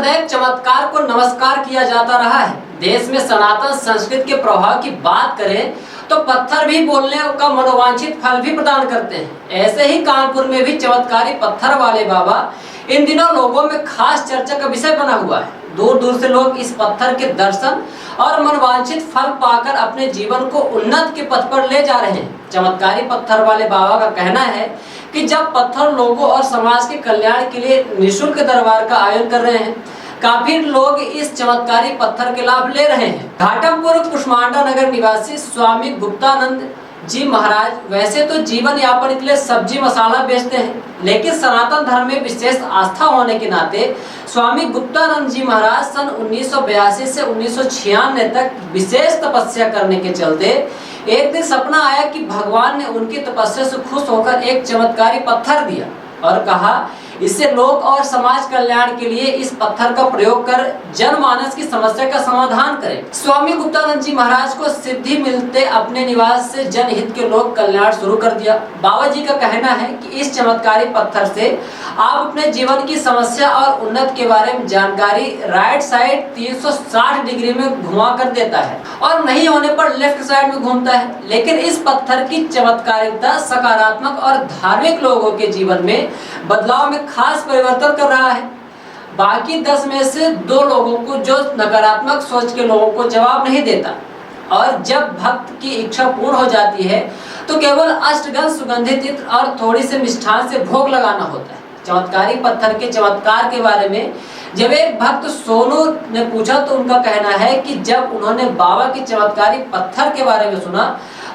सदैव चमत्कार को नमस्कार किया जाता रहा है। देश में सनातन संस्कृति के प्रभाव की बात करें तो पत्थर भी बोलने का मनोवांछित फल भी प्रदान करते हैं। ऐसे ही कानपुर में भी चमत्कारी पत्थर वाले बाबा इन दिनों लोगों में खास चर्चा का विषय बना हुआ है। दूर दूर से लोग इस पत्थर के दर्शन और मनोवांछित फल पाकर अपने जीवन को उन्नत के पथ पर ले जा रहे हैं। चमत्कारी पत्थर वाले बाबा का कहना है कि जब पत्थर लोगों और समाज के कल्याण के लिए निःशुल्क दरबार का आयोजन कर रहे हैं, काफी लोग इस चमत्कारी पत्थर के लाभ ले रहे हैं। घाटमपुर कुष्मांडा नगर निवासी स्वामी गुप्तानंद जी महाराज वैसे तो जीवन यापन के लिए सब्जी मसाला बेचते हैं, लेकिन सनातन धर्म में विशेष आस्था होने के नाते स्वामी गुप्तानंद जी महाराज सन 1982 से 1996 तक विशेष तपस्या करने के चलते एक दिन सपना आया कि भगवान ने उनकी तपस्या से खुश होकर एक चमत्कारी पत्थर दिया और कहा इससे लोक और समाज कल्याण के लिए इस पत्थर का प्रयोग कर जनमानस की समस्या का समाधान करें। स्वामी गुप्तानंद जी महाराज को सिद्धि मिलते अपने निवास से जनहित के लोक कल्याण शुरू कर दिया। बाबा जी का कहना है कि इस चमत्कारी पत्थर से आप अपने जीवन की समस्या और उन्नत के बारे में जानकारी राइट साइड 360 डिग्री में घुमा कर देता है और नहीं होने पर लेफ्ट साइड में घूमता है। लेकिन इस पत्थर की चमत्कारिता सकारात्मक और धार्मिक लोगों के जीवन में बदलाव में खास परिवर्तन कर रहा है। बाकी 10 में से 2 लोगों को जो नकारात्मक सोच के लोगों को जवाब नहीं देता और जब भक्त की इच्छा पूर्ण हो जाती है तो केवल अष्टगंध सुगंधित इत्र और थोड़ी से मिष्ठान से भोग लगाना होता है। चमत्कारी पत्थर के चमत्कार के बारे में जब एक भक्त सोनू ने पूछा तो उनका कहना है कि जब उन्होंने बाबा के चमत्कारी पत्थर के बारे में सुना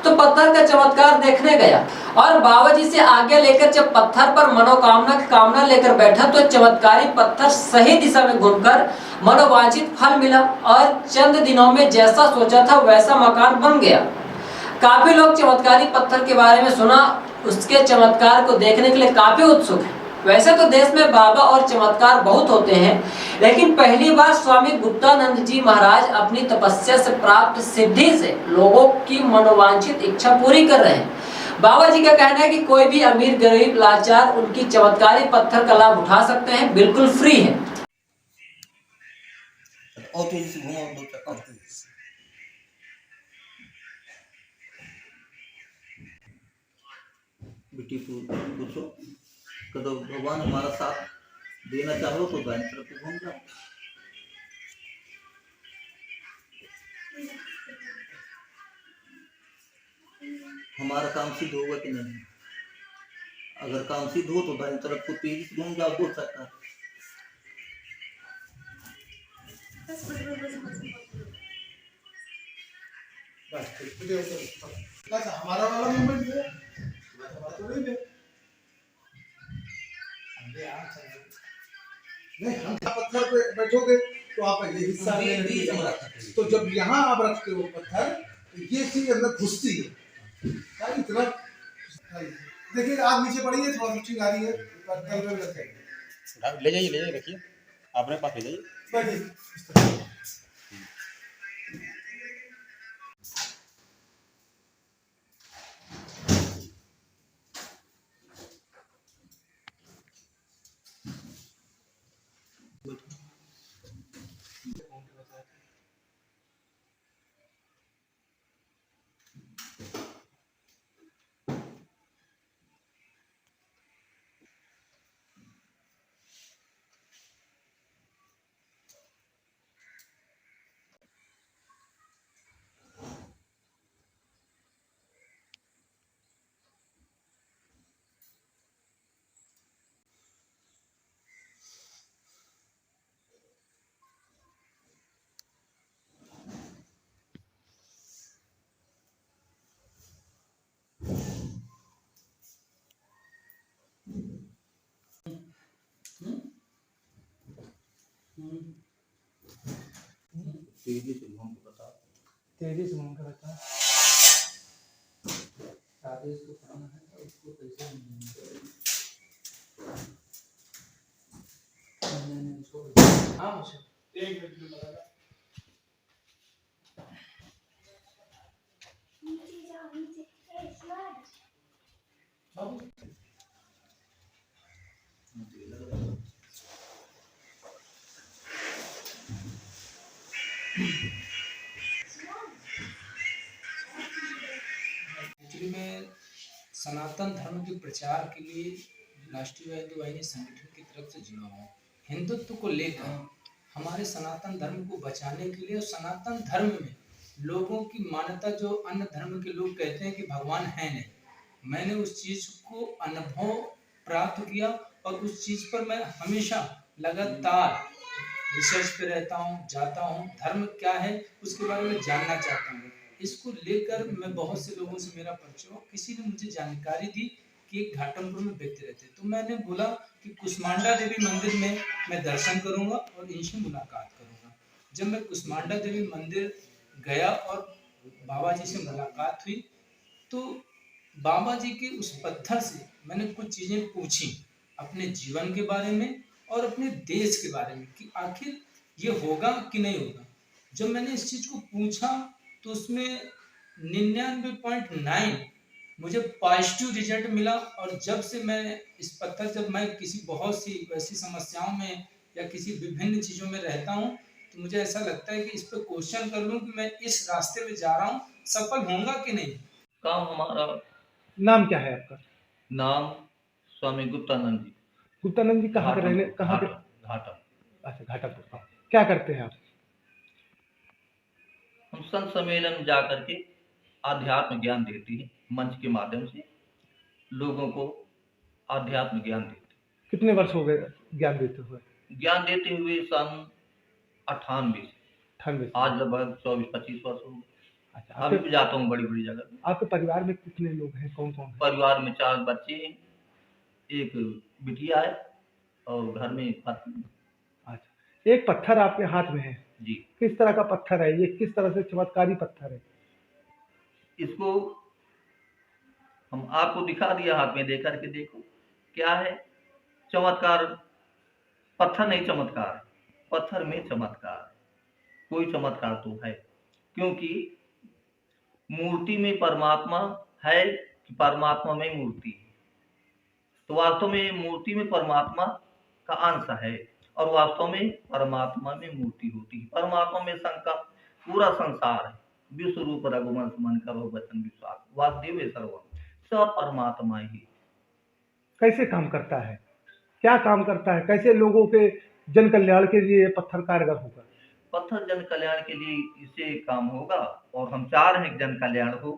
तो पत्थर का चमत्कार देखने गया और बाबा जी से आगे लेकर जब पत्थर पर मनोकामना की कामना लेकर बैठा तो चमत्कारी पत्थर सही दिशा में घूमकर मनोवांछित फल मिला और चंद दिनों में जैसा सोचा था वैसा मकान बन गया। काफी लोग चमत्कारी पत्थर के बारे में सुना उसके चमत्कार को देखने के लिए काफी उत्सुक हैं। वैसे तो देश में बाबा और चमत्कार बहुत होते हैं, लेकिन पहली बार स्वामी गुप्तानंद जी महाराज अपनी तपस्या से प्राप्त सिद्धि से लोगों की मनोवांछित इच्छा पूरी कर रहे हैं। बाबा जी का कहना है कि कोई भी अमीर गरीब लाचार उनकी चमत्कारी पत्थर का लाभ उठा सकते हैं, बिल्कुल फ्री है। तो भगवान हमारा साथ देना चाहो तो दाहिनी तरफ को घूम जाओ। हमारा काम सिद्ध होगा कि नहीं? अगर काम सिद्ध हो तो दाहिनी तरफ को तेजी से घूम जाओ, बोल सकता है। हमारा वाला मूवमेंट है, हमारा तो नहीं है। नहीं, हम पत्थर पे बैठोगे तो आप ये हिस्सा तो जब यहाँ आप रखते हो पत्थर तो ये चीज अंदर घुसती है। इतना देखिए आप नीचे पड़िए, थोड़ा सी आ रही है पत्थर में ले जाइए रखिए अपने पास ले जाइए। तेजी से घूम के बता। तेजी से घूम के बता। आदेश को पढ़ना है और उसको कैसे नहीं छोड़। हाँ मुझे एक मिनट में बताना। एक्चुअली मैं सनातन धर्म के प्रचार के लिए राष्ट्रीय हिंदू वाहिनी संगठन की तरफ से जुड़ा हूँ। हिंदुत्व को लेकर हमारे सनातन धर्म को बचाने के लिए और सनातन धर्म में लोगों की मान्यता जो अन्य धर्म के लोग कहते हैं कि भगवान है नहीं, मैंने उस चीज़ को अनुभव प्राप्त किया और उस चीज़ पर मैं हमेशा लगातार रिसर्च पे रहता हूँ, जाता हूँ, धर्म क्या है उसके बारे में जानना चाहता हूँ। इसको लेकर मैं बहुत से लोगों से मेरा परिचय हुआ, किसी ने मुझे जानकारी दी कि एक घाटमपुर में व्यक्ति रहते, तो मैंने बोला कि कुष्मांडा देवी मंदिर में मैं दर्शन करूंगा और इनसे मुलाकात करूंगा। जब मैं कुष्मांडा देवी मंदिर गया और बाबा जी से मुलाकात हुई तो बाबा जी के उस पत्थर से मैंने कुछ चीज़ें पूछी अपने जीवन के बारे में और अपने देश के बारे में कि आखिर ये होगा कि नहीं होगा। जब मैंने इस चीज़ को पूछा तो उसमें 99.9 मुझे पॉजिटिव रिजल्ट मिला। और जब से मैं इस पत्थर, जब मैं किसी बहुत सी वैसी समस्याओं में या किसी विभिन्न चीज़ों में रहता हूँ तो मुझे ऐसा लगता है कि इस पर क्वेश्चन कर लूँ कि मैं इस रास्ते में जा रहा हूँ, सफल होऊंगा कि नहीं। काम हमारा नाम क्या है आपका? नाम स्वामी गुप्तानंद जी। गुप्तानंद जी कहाँ के रहने, कहाँ के? घाटम। अच्छा, घाटापुर का। क्या करते हैं आप? हम संत सम्मेलन में जाकर के आध्यात्म ज्ञान देते हैं, मंच के माध्यम से लोगों को आध्यात्म ज्ञान देते हैं। कितने वर्ष हो गए ज्ञान देते हुए? ज्ञान देते हुए सन 98 से 98 आज लगभग 24-25 वर्ष हो गए। अच्छा, अभी भी जाता हूँ बड़ी बड़ी जगह। आपके परिवार में कितने लोग हैं, कौन कौन है? परिवार में 4 बच्चे हैं, एक बिटिया है और घर में पत्नी। अच्छा, एक पत्थर आपके हाथ में है जी। किस तरह का पत्थर है ये? किस तरह से चमत्कारी पत्थर है? इसको हम आपको दिखा दिया, हाथ में दे करके देखो क्या है। चमत्कार पत्थर नहीं, चमत्कार पत्थर में चमत्कार। कोई चमत्कार तो है, क्योंकि मूर्ति में परमात्मा है कि परमात्मा में मूर्ति है। तो वास्तव में मूर्ति में परमात्मा का अंश है और वास्तव में परमात्मा में मूर्ति होती है। परमात्मा में संकल्प पूरा संसार है। विश्व रूप रघुवंश मन करो वचन विश्वास वासुदेव सर्वम, सब परमात्मा ही। कैसे काम करता है, क्या काम करता है, कैसे लोगों के जन कल्याण के लिए पत्थर कारगर होगा? पत्थर जन कल्याण के लिए इसे काम होगा और हम चाह रहे हैं जन कल्याण हो।